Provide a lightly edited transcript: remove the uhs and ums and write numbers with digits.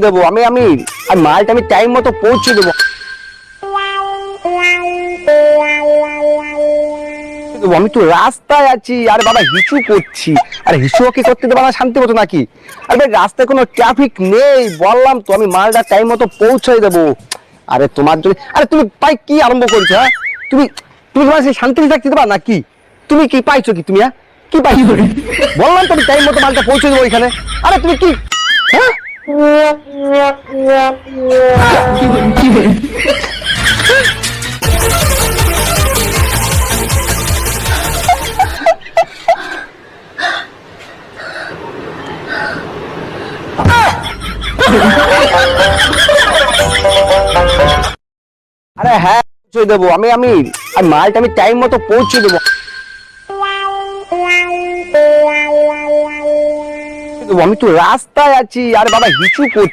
দেবো আমি আমি আর মালটা আমি টাইম মতো পৌঁছে দেবো। আমি তো রাস্তায় আছি, আর বাবা হিসু করছি। আর হিসু কি করতে দেবো না শান্তি মতো নাকি? আরে রাস্তায় কোনো ট্রাফিক নেই, বললাম তো আমি মালটা টাইম মতো পৌঁছাই দেবো। আরে তোমার জন্য, আরে তুমি পাই কি আরম্ভ করছো? হ্যাঁ তুমি তুমি তোমার সেই শান্তি থাকতে দেবা নাকি? তুমি কি পাইছো কি তুমি? হ্যাঁ কি পাইছো? বললাম তো আমি টাইম মতো মালটা পৌঁছে দেবো এখানে। আরে তুমি কি হ্যাঁ আরে হ্যাঁ পৌঁছে দেবো আমি আমি আর মালটা আমি টাইম মতো পৌঁছে দেবো। আমি তো রাস্তায় আছি, আর বাবা হিসু করছি।